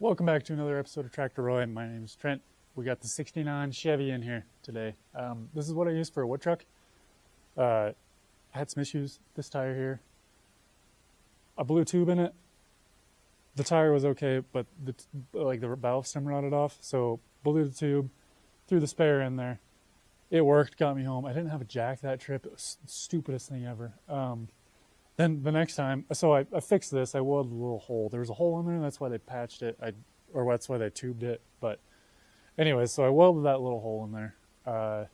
Welcome back to another episode of Tractor Roy. My name is Trent. We got the 69 Chevy in here today. This is what I use for a wood truck. I had some issues. This tire here, I blew a tube in it. The tire was okay, but the valve stem rotted off. So blew the tube, threw the spare in there. It worked, got me home. I didn't have a jack that trip. It was the stupidest thing ever. Then the next time, so I fixed this. I welded a little hole. There was a hole in there, and that's why they patched it. Or that's why they tubed it. But anyways, so I welded that little hole in there.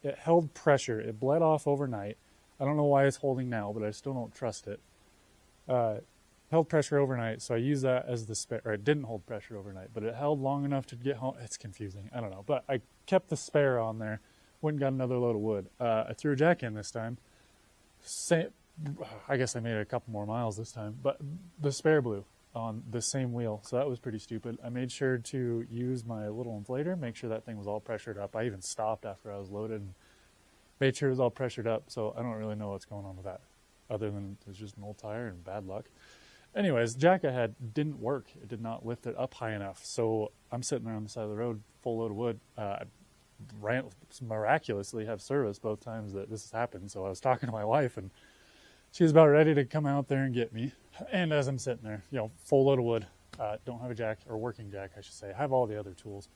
It held pressure. It bled off overnight. I don't know why it's holding now, but I still don't trust it. Held pressure overnight, so I used that as the spare. Or it didn't hold pressure overnight, but it held long enough to get home. It's confusing. I don't know, but I kept the spare on there. Went and got another load of wood. I threw a jack in this time. I guess I made it a couple more miles this time, but the spare blew on the same wheel, so that was pretty stupid. I made sure to use my little inflator, make sure that thing was all pressured up. I even stopped after I was loaded and made sure it was all pressured up, so I don't really know what's going on with that, other than it was just an old tire and bad luck. Anyways, the jack I had didn't work. It did not lift it up high enough, so I'm sitting there on the side of the road, full load of wood. Miraculously have service both times that this has happened. So I was talking to my wife, and she was about ready to come out there and get me. And as I'm sitting there, full load of wood, don't have a jack, or working jack, I should say. I have all the other tools.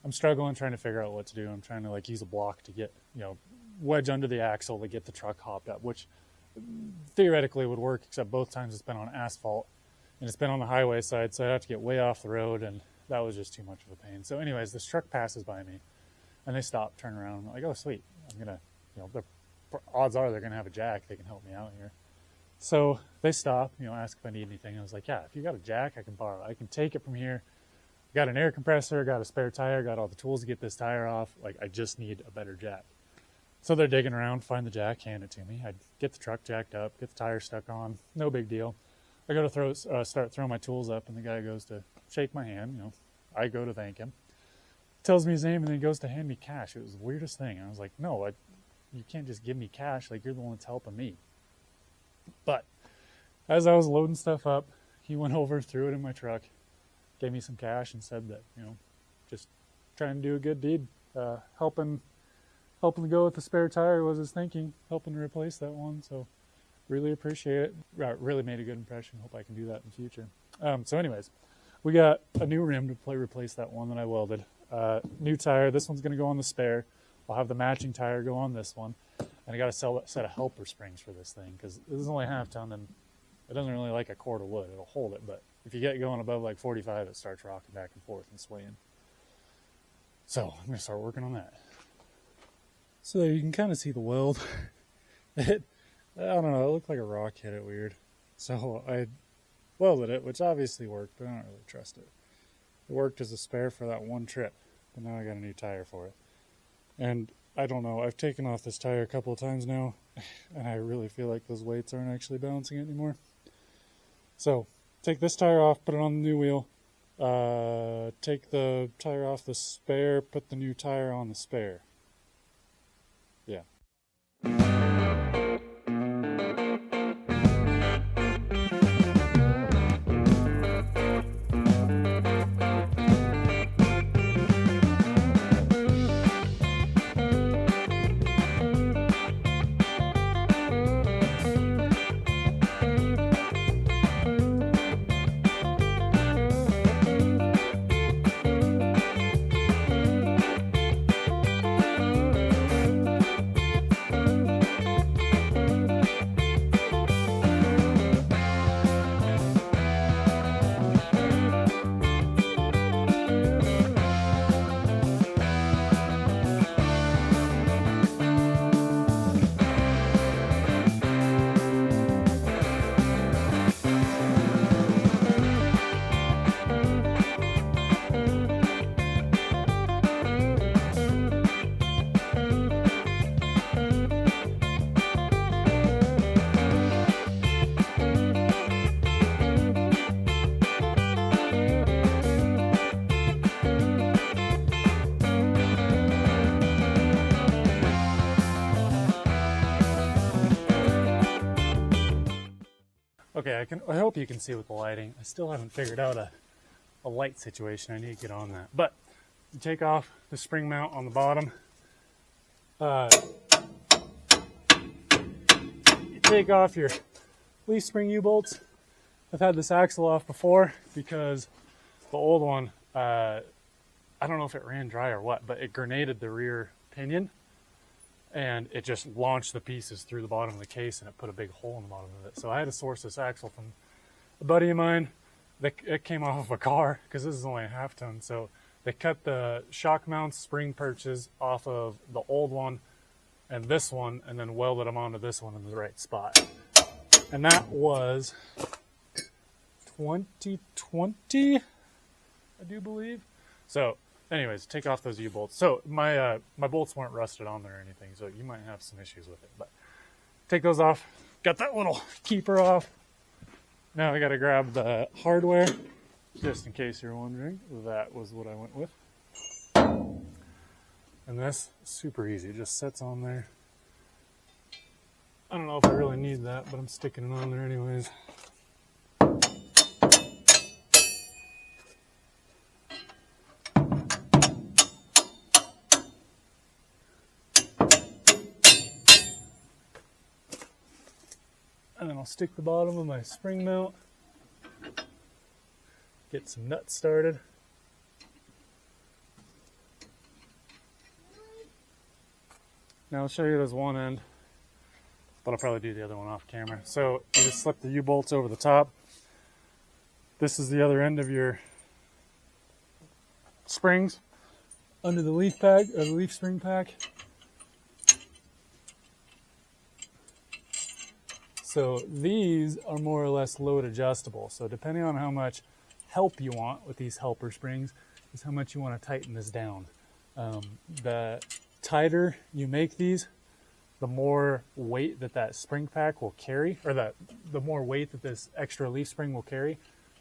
I'm struggling trying to figure out what to do. I'm trying to use a block to get, wedge under the axle to get the truck hopped up, which theoretically would work, except both times it's been on asphalt and it's been on the highway side, so I have to get way off the road, and that was just too much of a pain. So anyways, this truck passes by me. And they stop, turn around, I'm like, oh, sweet. I'm going to, odds are they're going to have a jack. They can help me out here. So they stop, ask if I need anything. I was like, yeah, if you got a jack, I can borrow it. I can take it from here. Got an air compressor, got a spare tire, got all the tools to get this tire off. I just need a better jack. So they're digging around, find the jack, hand it to me. I get the truck jacked up, get the tire stuck on. No big deal. I go to start throwing my tools up, and the guy goes to shake my hand. I go to thank him. Tells me his name, and then goes to hand me cash. It was the weirdest thing. I was like, no, you can't just give me cash. You're the one that's helping me. But as I was loading stuff up, he went over, threw it in my truck, gave me some cash, and said that, just trying to do a good deed. Helping to go with the spare tire was his thinking, helping to replace that one. So really appreciate it. Really made a good impression. Hope I can do that in the future. So anyways, we got a new rim to replace that one that I welded. New tire. This one's going to go on the spare. I'll have the matching tire go on this one. And I got a set of helper springs for this thing, because this is only half ton, and it doesn't really like a cord of wood. It'll hold it, but if you get going above 45, it starts rocking back and forth and swaying. So I'm going to start working on that. So you can kind of see the weld. I don't know, it looked like a rock hit it weird. So I welded it, which obviously worked, but I don't really trust it. It worked as a spare for that one trip, but now I got a new tire for it. And I don't know, I've taken off this tire a couple of times now, and I really feel like those weights aren't actually balancing it anymore. So, take this tire off, put it on the new wheel. Take the tire off the spare, put the new tire on the spare. Yeah. Okay, I hope you can see with the lighting. I still haven't figured out a light situation. I need to get on that. But you take off the spring mount on the bottom. You take off your leaf spring U-bolts. I've had this axle off before because the old one, I don't know if it ran dry or what, but it grenaded the rear pinion and it just launched the pieces through the bottom of the case and it put a big hole in the bottom of it. So I had to source this axle from a buddy of mine. It came off of a car because this is only a half ton. So they cut the shock mounts, spring perches off of the old one and this one, and then welded them onto this one in the right spot. And that was 2020, I do believe. So anyways, take off those U-bolts. So my bolts weren't rusted on there or anything, so you might have some issues with it. But take those off. Got that little keeper off. Now I got to grab the hardware, just in case you're wondering. That was what I went with. And this is super easy. It just sits on there. I don't know if I really need that, but I'm sticking it on there anyways. And then I'll stick the bottom of my spring mount. Get some nuts started. Now I'll show you this one end, but I'll probably do the other one off camera. So you just slip the U-bolts over the top. This is the other end of your springs under the leaf pack, or the leaf spring pack. So these are more or less load adjustable. So depending on how much help you want with these helper springs is how much you want to tighten this down. The tighter you make these, the more weight that spring pack will carry, or the more weight that this extra leaf spring will carry,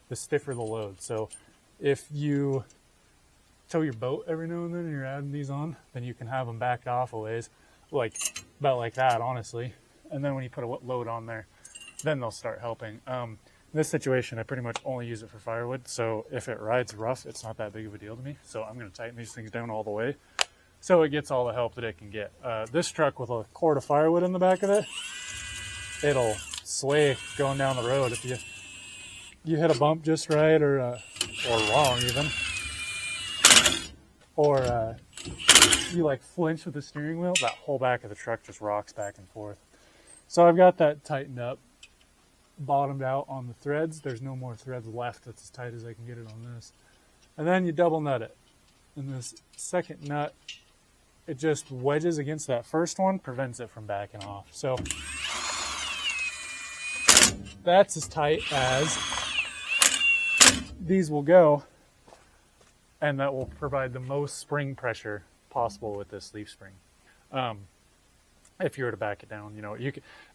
the stiffer the load. So if you tow your boat every now and then and you're adding these on, then you can have them backed off a ways, like about like that, honestly. And then when you put a load on there, then they'll start helping. In this situation, I pretty much only use it for firewood. So if it rides rough, it's not that big of a deal to me. So I'm going to tighten these things down all the way so it gets all the help that it can get. This truck with a cord of firewood in the back of it, it'll sway going down the road. If you hit a bump just right, or wrong even, or you like flinch with the steering wheel, that whole back of the truck just rocks back and forth. So I've got that tightened up, bottomed out on the threads. There's no more threads left. That's as tight as I can get it on this. And then you double nut it. And this second nut, it just wedges against that first one, prevents it from backing off. So that's as tight as these will go, and that will provide the most spring pressure possible with this leaf spring. If you were to back it down,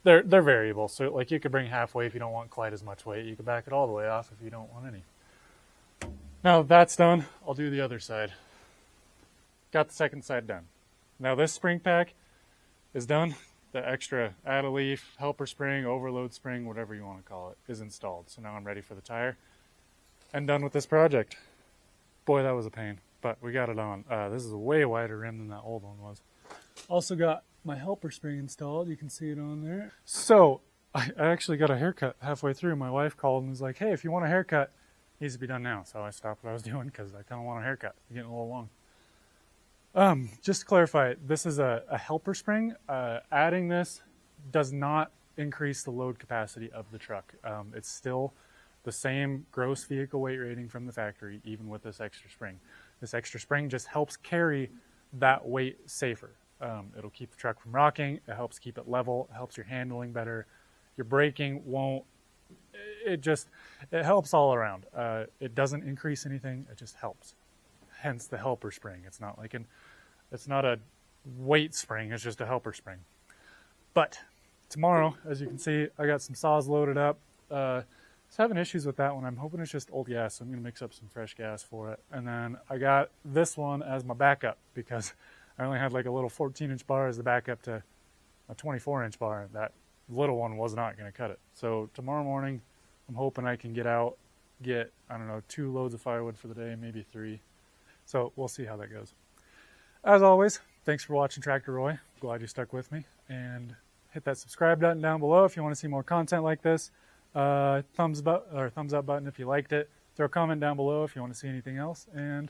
they're variable. So like you could bring halfway if you don't want quite as much weight. You could back it all the way off if you don't want any. Now that's done, I'll do the other side. Got the second side done. Now this spring pack is done. The extra add a leaf, helper spring, overload spring, whatever you want to call it, is installed. So now I'm ready for the tire and done with this project. Boy, that was a pain, but we got it on. This is a way wider rim than that old one was. Also got my helper spring installed. You can see it on there. So I actually got a haircut halfway through. My wife called and was like, hey, if you want a haircut, it needs to be done now. So I stopped what I was doing because I kind of want a haircut. It's getting a little long. Just to clarify, this is a helper spring. Adding this does not increase the load capacity of the truck. It's still the same gross vehicle weight rating from the factory, even with this extra spring. This extra spring just helps carry that weight safer. It'll keep the truck from rocking. It helps keep it level. It helps your handling better. Your braking won't. It helps all around. It doesn't increase anything. It just helps. Hence the helper spring. It's not a weight spring. It's just a helper spring. But tomorrow, as you can see, I got some saws loaded up. I was having issues with that one. I'm hoping it's just old gas, so I'm going to mix up some fresh gas for it. And then I got this one as my backup because I only had like a little 14-inch bar as the backup to a 24-inch bar. That little one was not going to cut it. So tomorrow morning, I'm hoping I can get out, get, I don't know, 2 loads of firewood for the day, maybe 3. So we'll see how that goes. As always, thanks for watching Tractor Roy. Glad you stuck with me. And hit that subscribe button down below if you want to see more content like this. Thumbs up button if you liked it. Throw a comment down below if you want to see anything else. And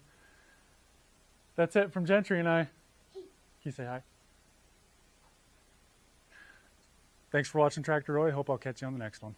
that's it from Gentry and I. Can you say hi? Thanks for watching Tractor Roy. Hope I'll catch you on the next one.